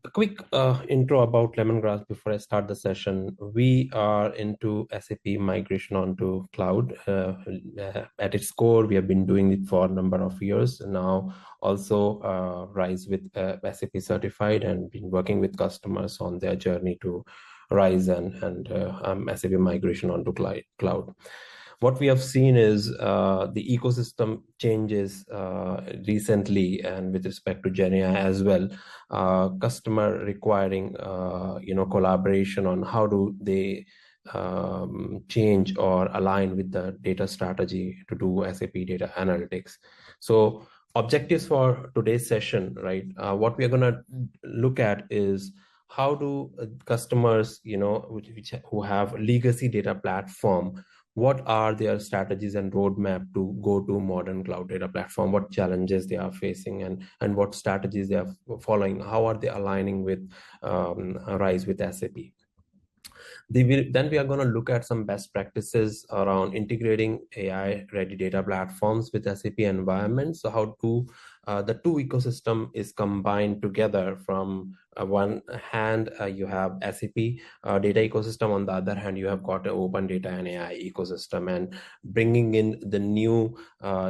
A quick intro about Lemongrass before I start the session. We are into SAP migration onto cloud. At its core, we have been doing it for a number of years now. Also, Rise with SAP certified and been working with customers on their journey to Rise and SAP migration onto cloud. What we have seen is the ecosystem changes recently, and with respect to GenAI as well, customer requiring collaboration on how do they change or align with the data strategy to do SAP data analytics. So objectives for today's session, right? What we are going to look at is how do customers, who have legacy data platform, what are their strategies and roadmap to go to modern cloud data platform, what challenges they are facing, and what strategies they are following, how are they aligning with Rise with SAP. Then we are going to look at some best practices around integrating AI-ready data platforms with SAP environments. So how to the two ecosystem is combined together. From one hand, you have SAP data ecosystem. On the other hand, you have got an open data and AI ecosystem, and bringing in the new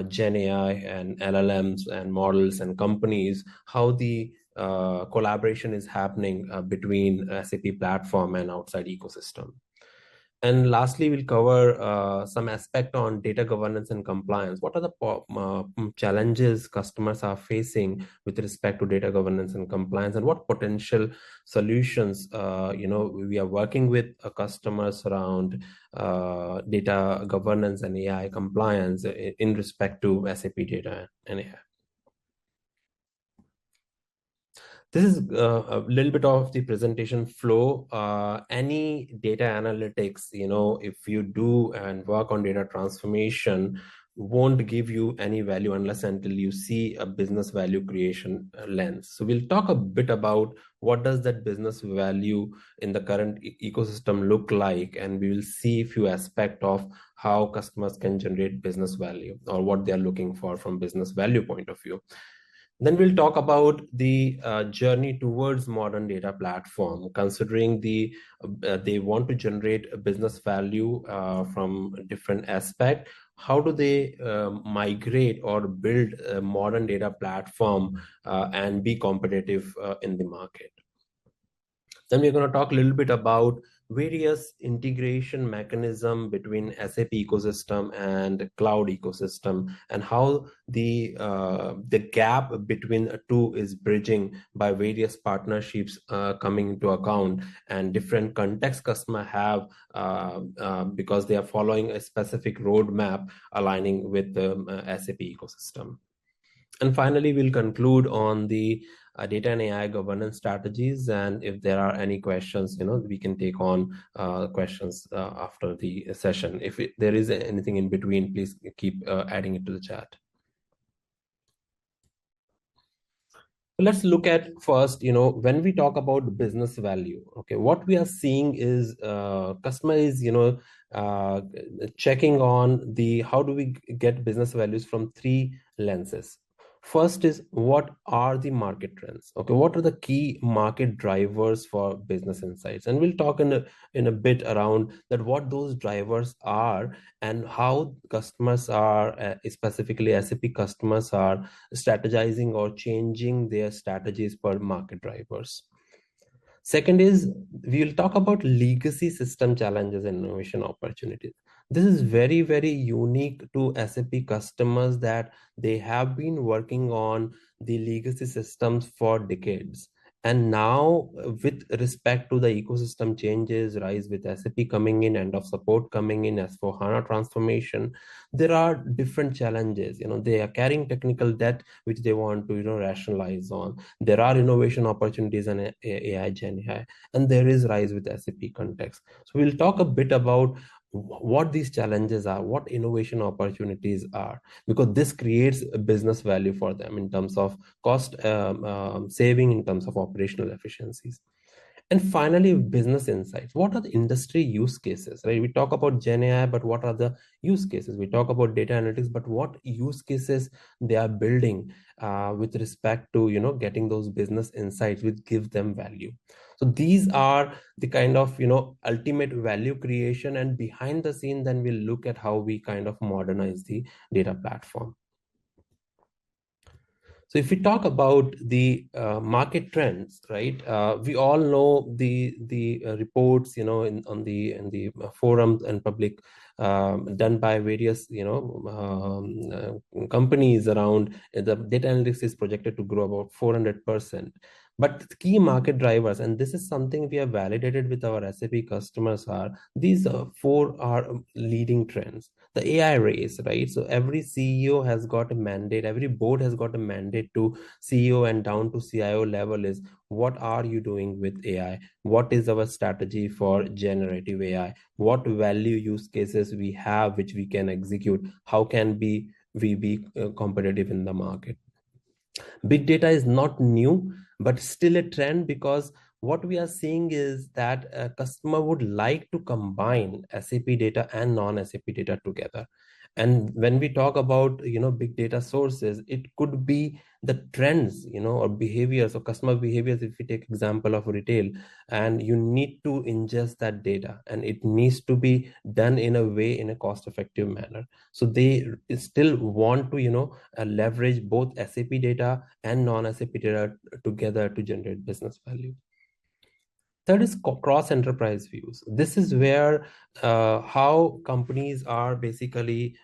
Gen AI and LLMs and models and companies, how the collaboration is happening between SAP platform and outside ecosystem. And lastly, we'll cover some aspect on data governance and compliance. What are the challenges customers are facing with respect to data governance and compliance, and what potential solutions we are working with customers around data governance and AI compliance in respect to SAP data and AI. This is a little bit of the presentation flow. Any data analytics, if you do and work on data transformation, won't give you any value unless until you see a business value creation lens. So we'll talk a bit about what does that business value in the current ecosystem look like, and we will see a few aspects of how customers can generate business value or what they are looking for from business value point of view. Then we'll talk about the journey towards modern data platform, considering they want to generate a business value from different aspects. How do they migrate or build a modern data platform and be competitive in the market? Then we're going to talk a little bit about various integration mechanism between SAP ecosystem and cloud ecosystem, and how the gap between the two is bridging by various partnerships coming into account, and different context customer have because they are following a specific roadmap aligning with the SAP ecosystem. And finally, we'll conclude on the data and AI governance strategies. And if there are any questions, we can take on questions after the session. If there is anything in between, please keep adding it to the chat. Let's look at first, when we talk about business value, okay, what we are seeing is customer is, checking on how do we get business values from three lenses. First is, what are the market trends? Okay, what are the key market drivers for business insights? And we'll talk in a bit around that, what those drivers are and how customers are, specifically SAP customers, are strategizing or changing their strategies per market drivers. Second is, we will talk about legacy system challenges and innovation opportunities. This is very, very unique to SAP customers, that they have been working on the legacy systems for decades. And now, with respect to the ecosystem changes, Rise with SAP coming in, end of support coming in, S/4HANA transformation, there are different challenges. They are carrying technical debt which they want to rationalize on. There are innovation opportunities in AI, Gen AI, and there is Rise with SAP context. So we'll talk a bit about what these challenges are, what innovation opportunities are, because this creates a business value for them in terms of cost saving, in terms of operational efficiencies. And finally, business insights. What are the industry use cases, right? We talk about Gen AI, but what are the use cases? We talk about data analytics, but what use cases they are building with respect to, getting those business insights which give them value. So these are the kind of, ultimate value creation. And behind the scene, then we'll look at how we kind of modernize the data platform. So if we talk about the market trends, right? We all know the reports, on the forums and public done by various, companies around. The data analytics is projected to grow about 400%. But the key market drivers, and this is something we have validated with our SAP customers, are these four are leading trends. The AI race, right? So every CEO has got a mandate, every board has got a mandate to CEO and down to CIO level is, what are you doing with AI? What is our strategy for generative AI? What value use cases we have which we can execute? How can we be competitive in the market? Big data is not new, but still a trend, because what we are seeing is that a customer would like to combine SAP data and non-SAP data together. And when we talk about, big data sources, it could be the trends, or behaviors or customer behaviors. If we take example of retail, and you need to ingest that data, and it needs to be done in a way, in a cost effective manner. So they still want to, leverage both SAP data and non-SAP data together to generate business value. Third is cross enterprise views. This is where how companies are basically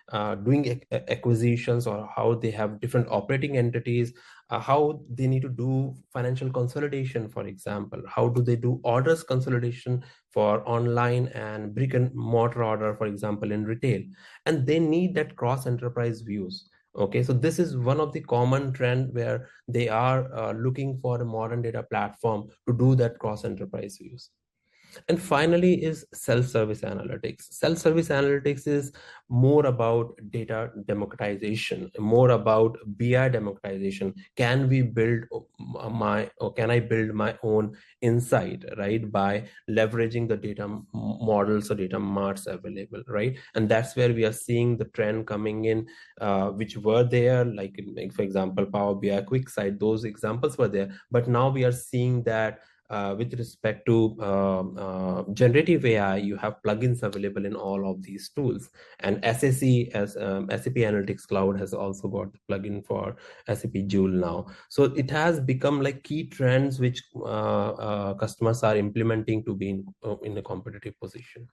doing acquisitions, or how they have different operating entities, how they need to do financial consolidation, for example. How do they do orders consolidation for online and brick and mortar order, for example, in retail. And they need that cross enterprise views. Okay, so this is one of the common trend where they are looking for a modern data platform to do that cross enterprise views. And finally is self-service analytics. Self-service analytics is more about data democratization, more about BI democratization. Can we build or can I build my own insight, right? By leveraging the data models or data marts available, right? And that's where we are seeing the trend coming in, which were there, like for example, Power BI, QuickSight, those examples were there. But now we are seeing that with respect to generative AI, you have plugins available in all of these tools. And SAC, as SAP Analytics Cloud, has also got the plugin for SAP Joule now. So it has become like key trends which customers are implementing to be in a competitive position.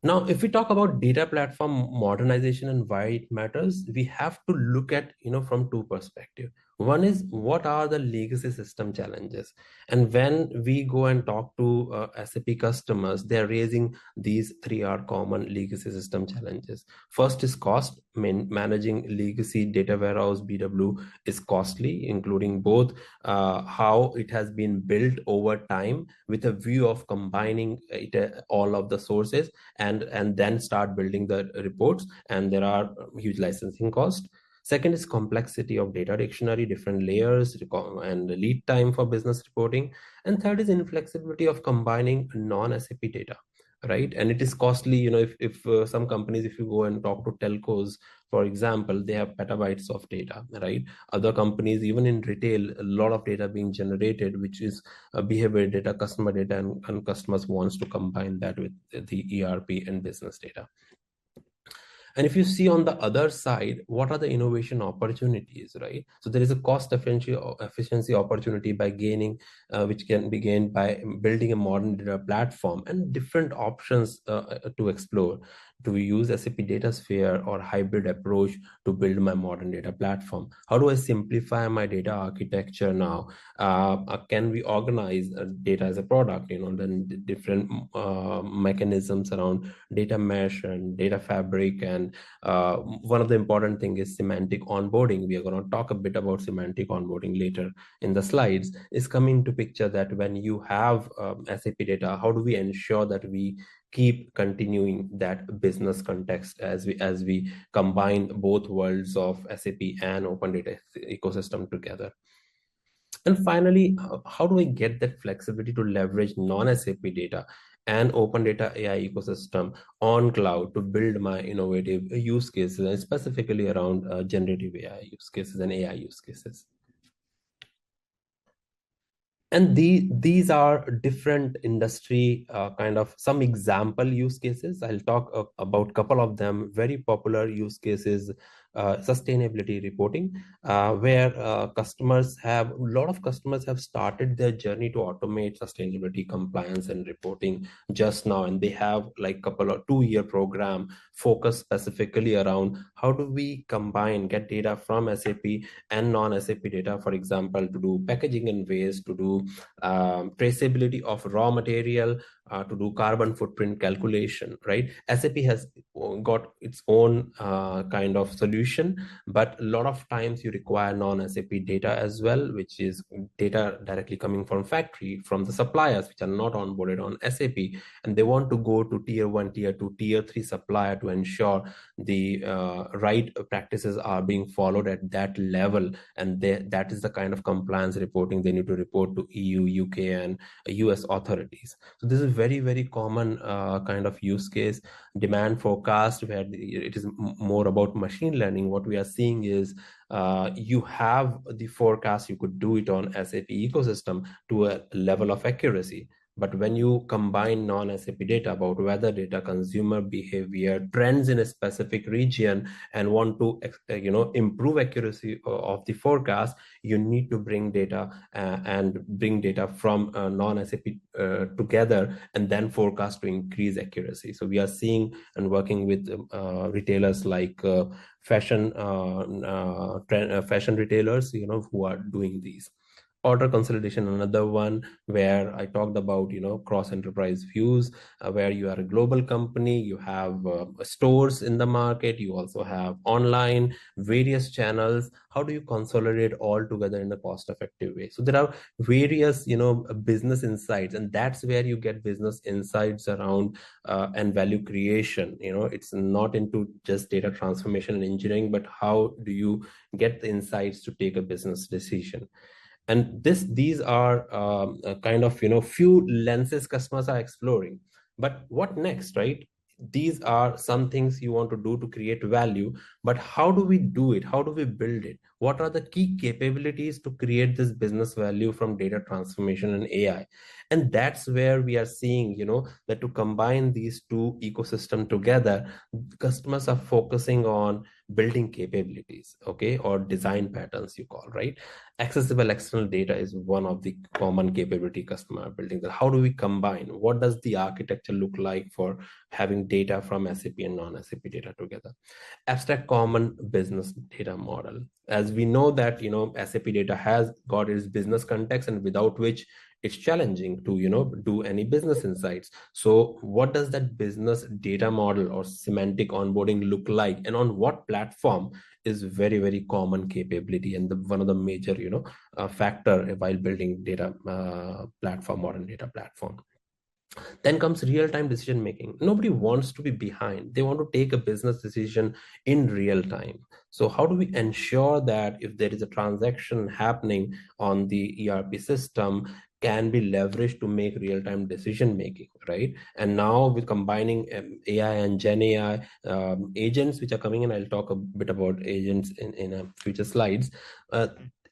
Now, if we talk about data platform modernization and why it matters, we have to look at, from two perspectives. One is, what are the legacy system challenges? And when we go and talk to SAP customers, they're raising these three are common legacy system challenges. First is cost. Managing legacy data warehouse BW is costly, including both how it has been built over time with a view of combining all of the sources, and then start building the reports, and there are huge licensing costs. Second is complexity of data dictionary, different layers and lead time for business reporting. And third is inflexibility of combining non-SAP data, right? And it is costly. If some companies, if you go and talk to telcos, for example, they have petabytes of data, right? Other companies, even in retail, a lot of data being generated, which is behavior data, customer data, and customers wants to combine that with the ERP and business data. And if you see on the other side, what are the innovation opportunities, right? So there is a cost efficiency opportunity by gaining, which can be gained by building a modern data platform, and different options to explore. Do we use SAP DataSphere or hybrid approach to build my modern data platform? How do I simplify my data architecture now? Can we organize data as a product? Then the different mechanisms around data mesh and data fabric. And one of the important thing is semantic onboarding. We are going to talk a bit about semantic onboarding later in the slides. Is coming to picture that when you have SAP data, how do we ensure that we keep continuing that business context as we combine both worlds of SAP and open data ecosystem together? And finally, how do I get that flexibility to leverage non-SAP data and open data AI ecosystem on cloud to build my innovative use cases, and specifically around generative AI use cases and AI use cases? And these are different industry kind of some example use cases. I'll talk about a couple of them. Very popular use cases, sustainability reporting, where a lot of customers have started their journey to automate sustainability compliance and reporting just now, and they have like couple of 2-year program focused specifically around how do we get data from SAP and non-SAP data, for example, to do packaging and waste, to do traceability of raw material, to do carbon footprint calculation, right? SAP has got its own kind of solution, but a lot of times you require non-SAP data as well, which is data directly coming from factory, from the suppliers, which are not onboarded on SAP, and they want to go to tier 1, tier 2, tier 3 supplier to ensure the right practices are being followed at that level, and that is the kind of compliance reporting they need to report to EU, UK, and US authorities. So this is very, very common kind of use case. Demand forecast, where it is more about machine learning. What we are seeing is you have the forecast, you could do it on SAP ecosystem to a level of accuracy. But when you combine non-SAP data about weather data, consumer behavior, trends in a specific region, and want to improve accuracy of the forecast, you need to bring data and bring data from non-SAP together, and then forecast to increase accuracy. So we are seeing and working with retailers like fashion retailers, who are doing these. Order consolidation, another one where I talked about, cross enterprise views, where you are a global company, you have stores in the market, you also have online, various channels. How do you consolidate all together in a cost effective way? So there are various, business insights, and that's where you get business insights around and value creation. It's not into just data transformation and engineering, but how do you get the insights to take a business decision? And these are kind of few lenses customers are exploring. But what next, right? These are some things you want to do to create value, but how do we do it? How do we build it? What are the key capabilities to create this business value from data transformation and AI? And that's where we are seeing, that to combine these two ecosystem together, customers are focusing on building capabilities, okay, or design patterns, you call, right? Accessible external data is one of the common capability customer building. How do we combine? What does the architecture look like for having data from SAP and non-SAP data together? Abstract common business data model. As we know that, SAP data has got its business context, and without which it's challenging to, do any business insights. So what does that business data model or semantic onboarding look like, and on what platform is very, very common capability, and one of the major, factor while building data platform, modern data platform. Then comes real-time decision making. Nobody wants to be behind. They want to take a business decision in real time. So how do we ensure that if there is a transaction happening on the ERP system, can be leveraged to make real-time decision making, right? And now with combining AI and Gen AI agents which are coming in, I'll talk a bit about agents in future slides.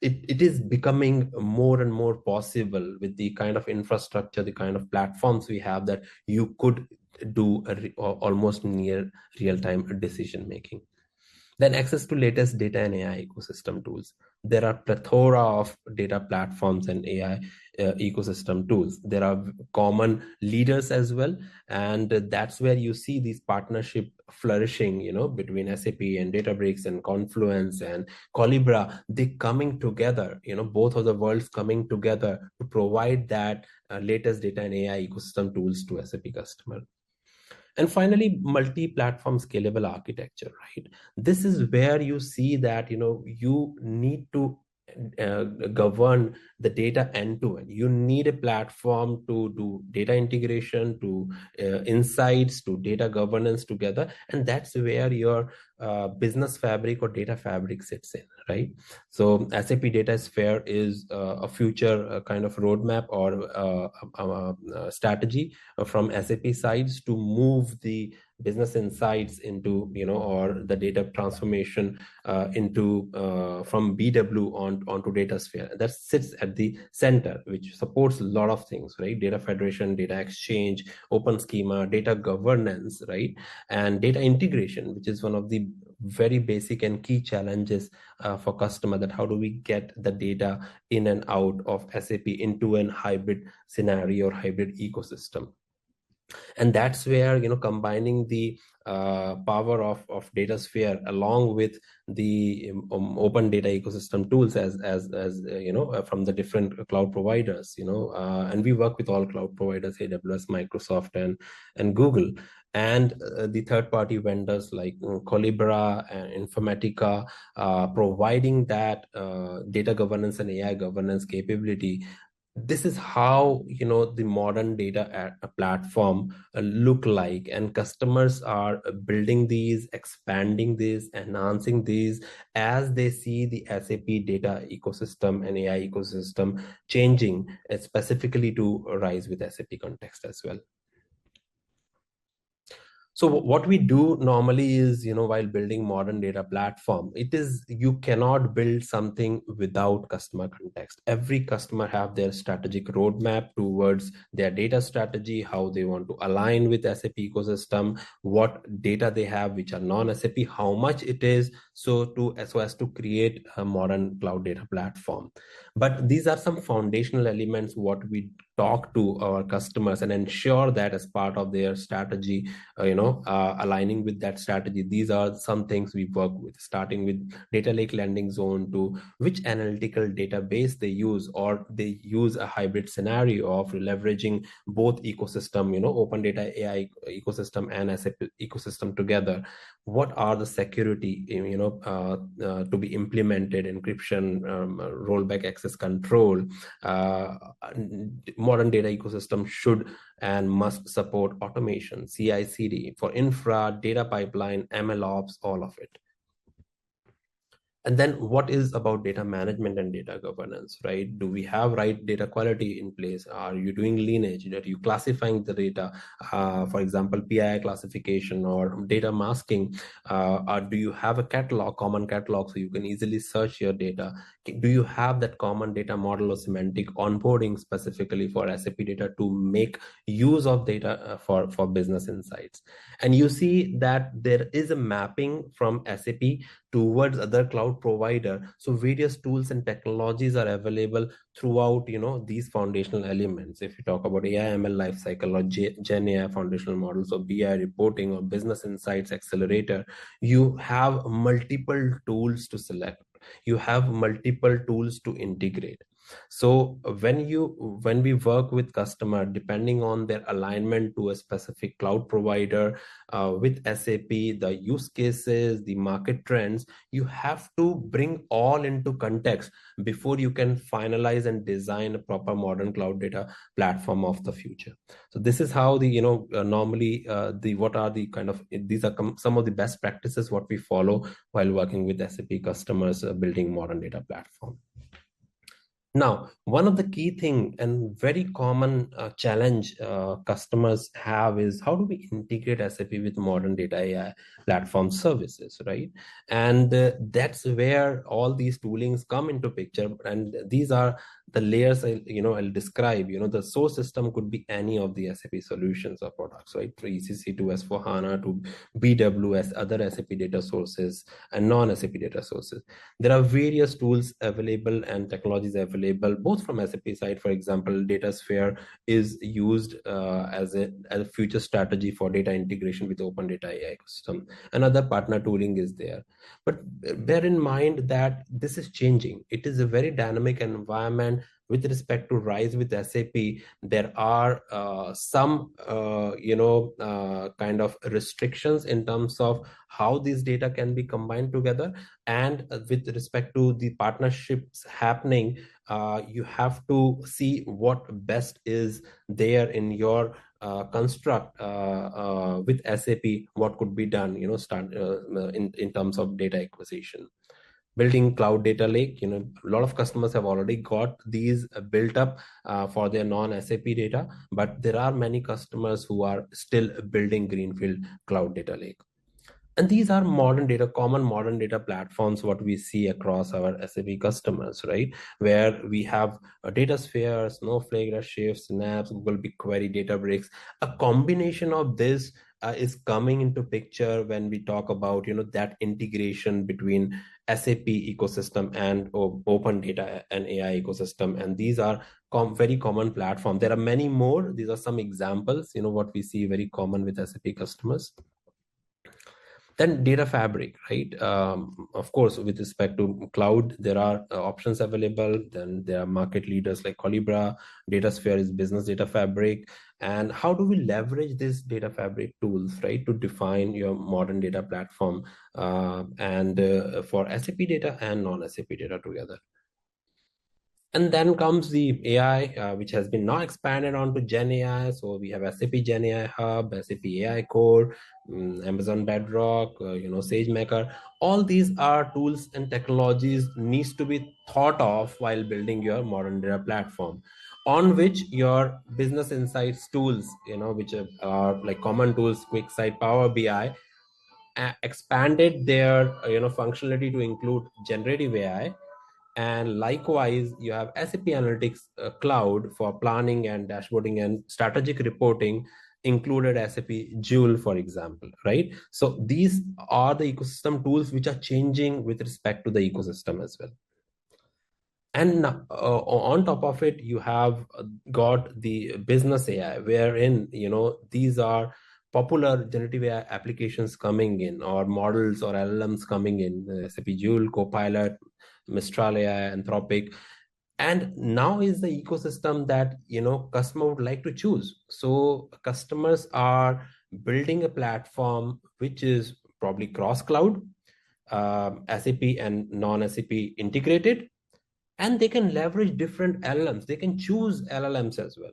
It is becoming more and more possible with the kind of infrastructure, the kind of platforms we have, that you could do almost near real-time decision making. Then access to latest data and AI ecosystem tools. There are plethora of data platforms and AI ecosystem tools. There are common leaders as well, and that's where you see these partnership flourishing, between SAP and Databricks and Confluence and Colibra. They coming together, both of the worlds coming together to provide that latest data and AI ecosystem tools to SAP customer. And finally, multi-platform scalable architecture, right? This is where you see that, you need to govern the data end to end. You need a platform to do data integration, to insights, to data governance together. And that's where your business fabric or data fabric sits in, right? So SAP Data Sphere is a future kind of roadmap or strategy from SAP sides to move the business insights into, or the data transformation into from BW onto DataSphere. That sits at the center, which supports a lot of things, right? Data federation, data exchange, open schema, data governance, right? And data integration, which is one of the very basic and key challenges for customer, that how do we get the data in and out of SAP into an hybrid scenario or hybrid ecosystem. And that's where, combining the power of DataSphere along with the open data ecosystem tools as from the different cloud providers, and we work with all cloud providers, AWS, Microsoft, and Google, and the third-party vendors like Colibra and Informatica, providing that data governance and AI governance capability. This is how the modern data platform look like, and customers are building these, expanding these, enhancing these as they see the SAP data ecosystem and AI ecosystem changing, specifically to rise with SAP context as well. So what we do normally is, while building modern data platform, you cannot build something without customer context. Every customer have their strategic roadmap towards their data strategy, how they want to align with SAP ecosystem, what data they have which are non-SAP, how much it is, so as to create a modern cloud data platform. But these are some foundational elements what we talk to our customers and ensure that as part of their strategy, aligning with that strategy. These are some things we work with, starting with data lake landing zone to which analytical database they use, or they use a hybrid scenario of leveraging both ecosystem, open data AI ecosystem and SAP ecosystem together. What are the security, to be implemented, encryption, rollback access control. Modern data ecosystem should and must support automation, CI/CD for infra, data pipeline, MLOps, all of it. And then what is about data management and data governance, right? Do we have right data quality in place? Are you doing lineage? Are you classifying the data? For example, PII classification or data masking? Or do you have a catalog, common catalog, so you can easily search your data? Do you have that common data model or semantic onboarding specifically for SAP data to make use of data for business insights? And you see that there is a mapping from SAP towards other cloud provider. So various tools and technologies are available throughout, these foundational elements. If you talk about AI ML lifecycle or Gen AI foundational models or BI reporting or business insights accelerator, you have multiple tools to select. You have multiple tools to integrate. So when we work with customer, depending on their alignment to a specific cloud provider, with SAP, the use cases, the market trends, you have to bring all into context before you can finalize and design a proper modern cloud data platform of the future. So this is how normally what are the kind of, these are some of the best practices what we follow while working with SAP customers building modern data platform. Now, one of the key thing and very common challenge customers have is how do we integrate SAP with modern data AI platform services, right? And that's where all these toolings come into picture. And these are the layers I'll describe. The source system could be any of the SAP solutions or products, right? From ECC to S4HANA to BWS, other SAP data sources and non-SAP data sources. There are various tools available and technologies available, both from SAP side. For example, DataSphere is used as a future strategy for data integration with open data AI ecosystem. Another partner tooling is there. But bear in mind that this is changing. It is a very dynamic environment with respect to RISE with SAP, there are some kind of restrictions in terms of how these data can be combined together. And with respect to the partnerships happening, you have to see what best is there in your construct with SAP, what could be done, in terms of data acquisition. Building cloud data lake, a lot of customers have already got these built up for their non-SAP data, but there are many customers who are still building greenfield cloud data lake. And these are common modern data platforms, what we see across our SAP customers, right? Where we have a Datasphere, Snowflake, Redshift, Synapse, Google BigQuery, Databricks. A combination of this is coming into picture when we talk about, that integration between SAP ecosystem and open data and AI ecosystem. And these are very common platform. There are many more. These are some examples, what we see very common with SAP customers. Then data fabric, right? Of course, with respect to cloud, there are options available. Then there are market leaders like Colibra. Datasphere is business data fabric. And how do we leverage these data fabric tools, right, to define your modern data platform for SAP data and non-SAP data together? And then comes the AI, which has been now expanded onto Gen AI. So we have SAP Gen AI Hub, SAP AI Core, Amazon Bedrock, SageMaker. All these are tools and technologies needs to be thought of while building your modern data platform, on which your business insights tools, which are like common tools, QuickSight, Power BI, expanded their functionality to include generative AI. And likewise, you have SAP Analytics Cloud for planning and dashboarding and strategic reporting, included SAP Joule, for example, right? So these are the ecosystem tools which are changing with respect to the ecosystem as well. And on top of it, you have got the business AI, wherein, these are popular generative AI applications coming in, or models or LLMs coming in, SAP Joule, Copilot, Mistral AI, Anthropic. And now is the ecosystem that, customer would like to choose. So customers are building a platform which is probably cross-cloud, SAP and non-SAP integrated, and they can leverage different LLMs. They can choose LLMs as well.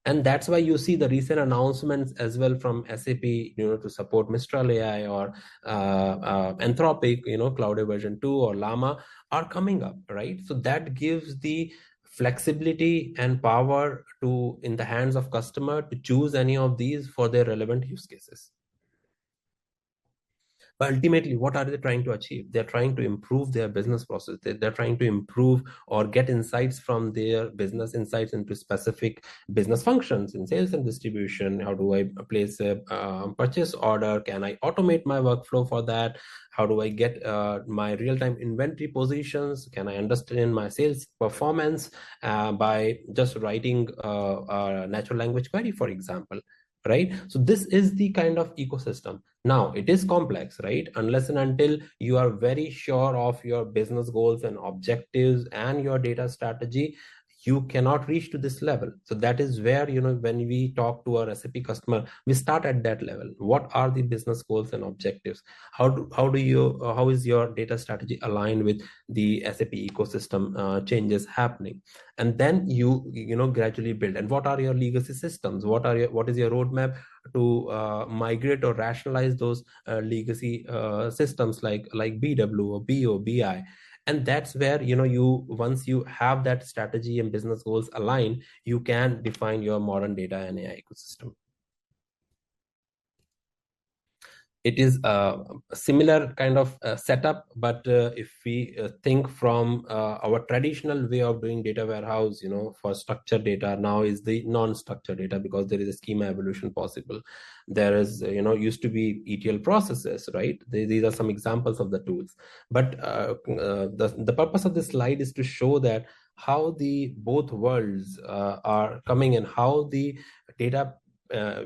And that's why you see the recent announcements as well from SAP, to support Mistral AI or Anthropic, Cloud version 2 or Llama are coming up, right? So that gives the flexibility and power in the hands of customer to choose any of these for their relevant use cases. But ultimately, what are they trying to achieve? They're trying to improve their business process. They're trying to improve or get insights from their business insights into specific business functions in sales and distribution. How do I place a purchase order? Can I automate my workflow for that? How do I get my real-time inventory positions? Can I understand my sales performance by just writing a natural language query, for example? Right? So this is the kind of ecosystem. Now, it is complex, right? Unless and until you are very sure of your business goals and objectives and your data strategy, you cannot reach to this level. So that is where, when we talk to our SAP customer, we start at that level. What are the business goals and objectives? How is your data strategy aligned with the SAP ecosystem changes happening? And then you gradually build. And what are your legacy systems? What is your roadmap to migrate or rationalize those legacy systems like BW or BO, BI? And that's where, once you have that strategy and business goals aligned, you can define your modern data and AI ecosystem. It is a similar kind of setup, but if we think from our traditional way of doing data warehouse, for structured data, now is the non-structured data, because there is a schema evolution possible. There is, used to be ETL processes, right? These are some examples of the tools. But the purpose of this slide is to show that how the both worlds are coming, and how the data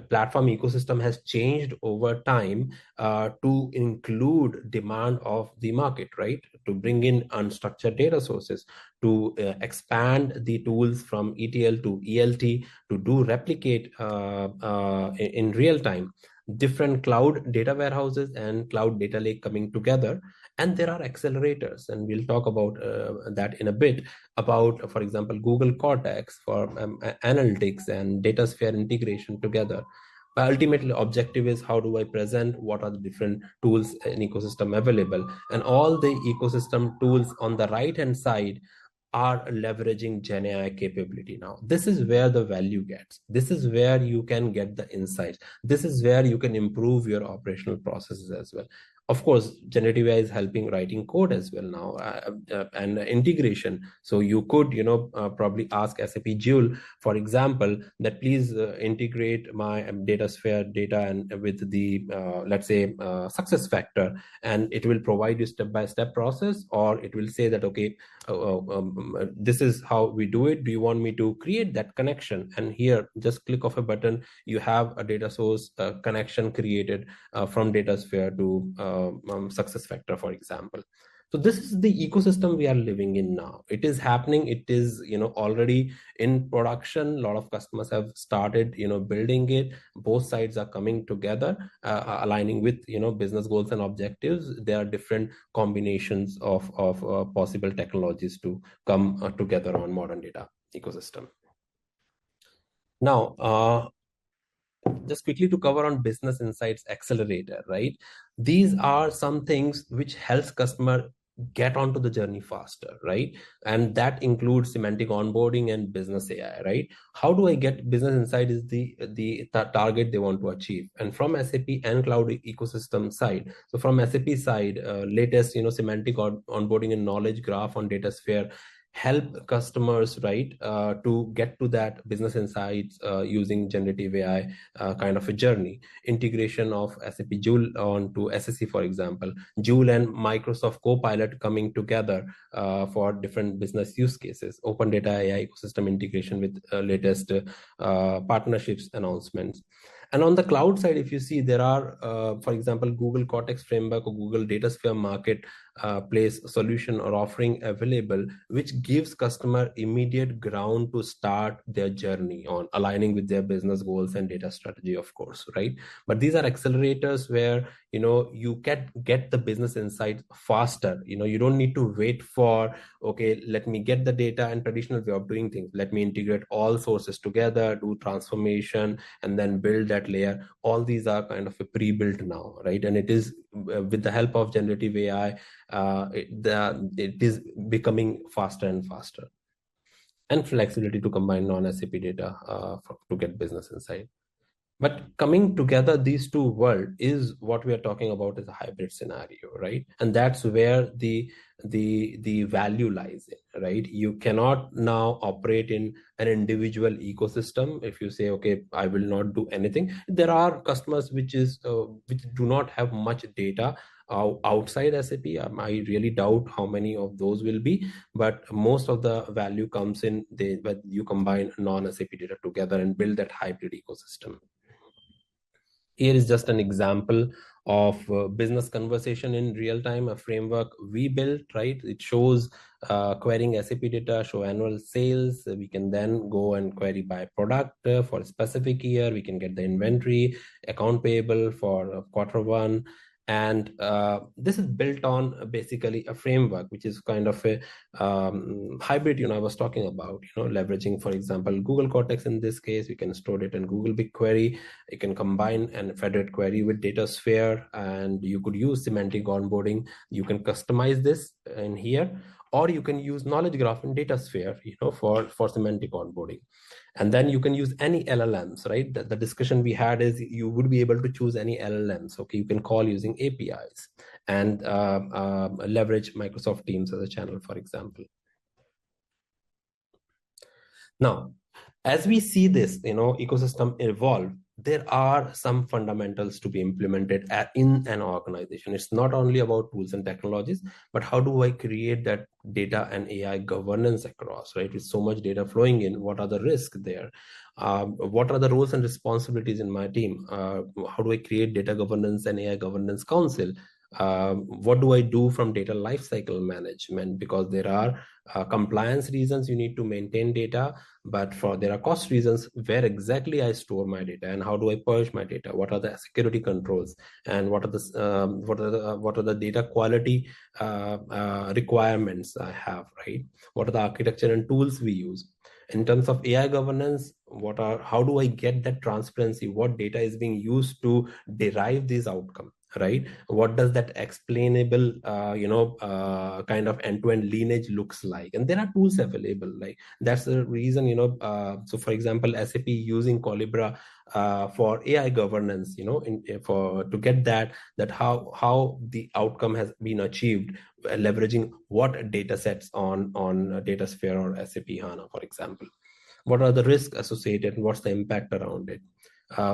platform ecosystem has changed over time to include demand of the market, right? To bring in unstructured data sources, to expand the tools from ETL to ELT, to do replicate in real time, different cloud data warehouses and cloud data lake coming together. And there are accelerators, and we'll talk about that in a bit, about, for example, Google Cortex for analytics and DataSphere integration together. But ultimately, objective is how do I present what are the different tools in ecosystem available, and all the ecosystem tools on the right hand side are leveraging Gen AI capability now. This is where the value gets. This is where you can get the insights. This is where you can improve your operational processes as well. Of course, generative AI is helping writing code as well now, and integration. So you could, probably ask SAP Joule, for example, that please integrate my DataSphere data and with the, let's say, success factor, and it will provide you step-by-step process, or it will say that, okay, this is how we do it. Do you want me to create that connection? And here, just click of a button, you have a data source connection created from DataSphere to SuccessFactor, for example. So this is the ecosystem we are living in now. It is happening. It is, already in production. A lot of customers have started, building it. Both sides are coming together, aligning with, business goals and objectives. There are different combinations of possible technologies to come together on modern data ecosystem. Now, just quickly to cover on Business Insights Accelerator, right? These are some things which helps customer get onto the journey faster, right? And that includes semantic onboarding and business AI, right? How do I get business insight is the target they want to achieve. And from SAP and cloud ecosystem side, so from SAP side, latest, semantic onboarding and knowledge graph on DataSphere help customers, right, to get to that business insights using generative AI kind of a journey. Integration of SAP Joule onto SSE, for example, Joule and Microsoft Copilot coming together for different business use cases. Open data AI ecosystem integration with latest partnerships announcements. And on the cloud side, if you see, there are, for example, Google Cortex framework or Google DataSphere marketplace solution or offering available, which gives customer immediate ground to start their journey on aligning with their business goals and data strategy, of course, right? But these are accelerators where, you can get the business insight faster. You don't need to wait for, okay, let me get the data and traditional way of doing things. Let me integrate all sources together, do transformation, and then build that layer. All these are kind of a pre-built now, right? And it is with the help of generative AI, it is becoming faster and faster. And flexibility to combine non-SAP data to get business insight. But coming together, these two worlds is what we are talking about is a hybrid scenario, right? And that's where the value lies in, right? You cannot now operate in an individual ecosystem. If you say, okay, I will not do anything, there are customers which do not have much data outside SAP. I really doubt how many of those will be, but most of the value comes in when you combine non-SAP data together and build that hybrid ecosystem. Here is just an example of business conversation in real time, a framework we built, right? It shows querying SAP data, show annual sales. We can then go and query by product for a specific year. We can get the inventory, account payable for quarter one. And this is built on basically a framework, which is kind of a hybrid, I was talking about, leveraging, for example, Google Cortex. In this case, we can store it in Google BigQuery. You can combine and federate query with DataSphere, and you could use semantic onboarding. You can customize this in here, or you can use knowledge graph in DataSphere, for semantic onboarding. And then you can use any LLMs, right? The discussion we had is you would be able to choose any LLMs. Okay, you can call using APIs and leverage Microsoft Teams as a channel, for example. Now, as we see this, ecosystem evolve, there are some fundamentals to be implemented in an organization. It's not only about tools and technologies, but how do I create that data and AI governance across, right? With so much data flowing in, what are the risks there? What are the roles and responsibilities in my team? How do I create data governance and AI governance council? What do I do from data lifecycle management? Because there are compliance reasons you need to maintain data, but there are cost reasons where exactly I store my data and how do I purge my data. What are the security controls, and what are the data quality requirements I have, right? What are the architecture and tools we use? In terms of AI governance, how do I get that transparency? What data is being used to derive these outcomes, right? What does that explainable kind of end-to-end lineage looks like? And there are tools available, like that's the reason, so for example, SAP using Colibra for AI governance, to get that how the outcome has been achieved, leveraging what data sets on DataSphere or SAP HANA, for example. What are the risks associated and what's the impact around it?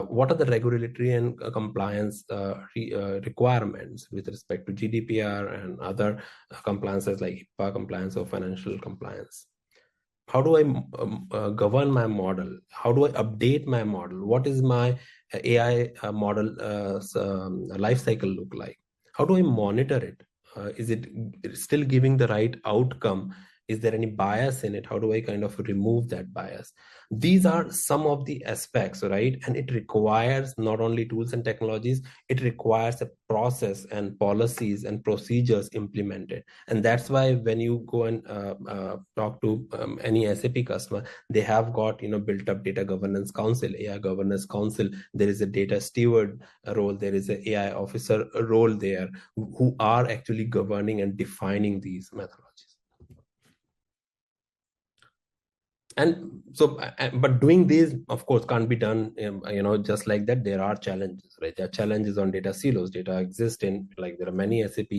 What are the regulatory and compliance requirements with respect to GDPR and other compliances like HIPAA compliance or financial compliance? How do I govern my model? How do I update my model? What is my AI model life cycle look like? How do I monitor it? Is it still giving the right outcome? Is there any bias in it? How do I kind of remove that bias? These are some of the aspects, right? And it requires not only tools and technologies, it requires a process and policies and procedures implemented. And that's why when you go and talk to any SAP customer, they have got built up data governance council, AI governance council. There is a data steward role. There is an AI officer role there who are actually governing and defining these methodologies. And so but doing these of course can't be done just like that. There are challenges, right? There are challenges on data silos. Data exist in, like, there are many SAP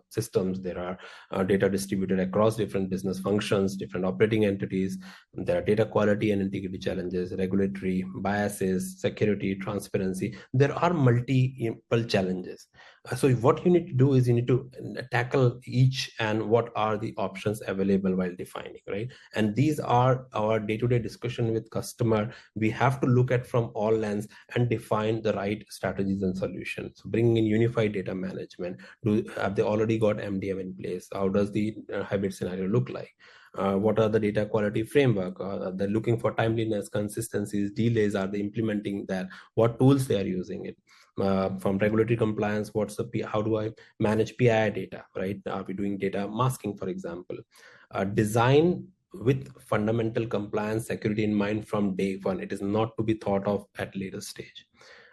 systems. There are data distributed across different business functions, different operating entities. There are data quality and integrity challenges, regulatory biases, security, transparency. There are multiple challenges. So what you need to do is you need to tackle each and what are the options available while defining, right? And these are our day-to-day discussion with customer. We have to look at from all lens and define the right strategies and solutions. So bringing in unified data management. Have they already got MDM in place? How does the hybrid scenario look like? What are the data quality framework? They're looking for timeliness, consistencies, delays. Are they implementing that? What tools they are using it? From regulatory compliance, how do I manage PII data, right? Are we doing data masking, for example? Design with fundamental compliance security in mind from day one. It is not to be thought of at later stage.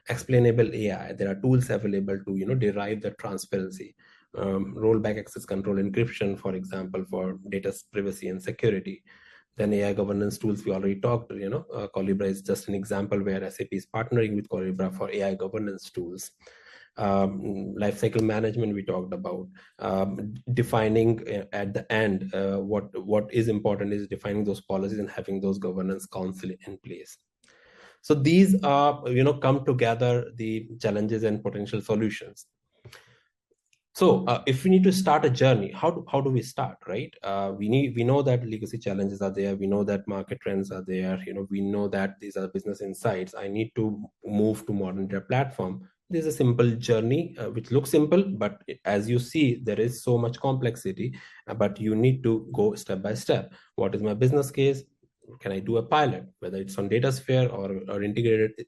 Explainable AI. There are tools available to derive the transparency. Rollback access control encryption, for example, for data privacy and security. Then AI governance tools, we already talked, Colibra is just an example where SAP is partnering with Colibra for AI governance tools. Lifecycle management we talked about. Defining at the end, what is important is defining those policies and having those governance council in place. So these are, come together, the challenges and potential solutions. So if we need to start a journey, how do we start, right? We know that legacy challenges are there. We know that market trends are there. We know that these are business insights. I need to move to modern data platform. There's a simple journey which looks simple, but as you see, there is so much complexity. But you need to go step by step. What is my business case? Can I do a pilot, whether it's on DataSphere or integrated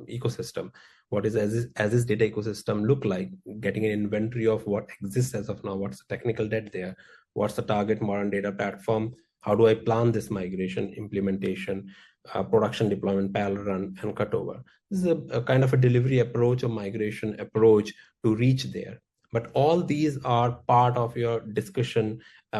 ecosystem? What is as this data ecosystem look like? Getting an inventory of what exists as of now. What's the technical debt there? What's the target modern data platform? How do I plan this migration, implementation, production deployment, parallel run, and cutover? This is a kind of a delivery approach or migration approach to reach there. But all these are part of your discussion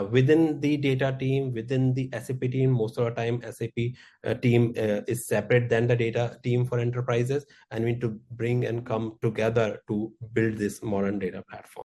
within the data team, within the SAP team. Most of the time, SAP team is separate than the data team for enterprises, and we need to bring and come together to build this modern data platform.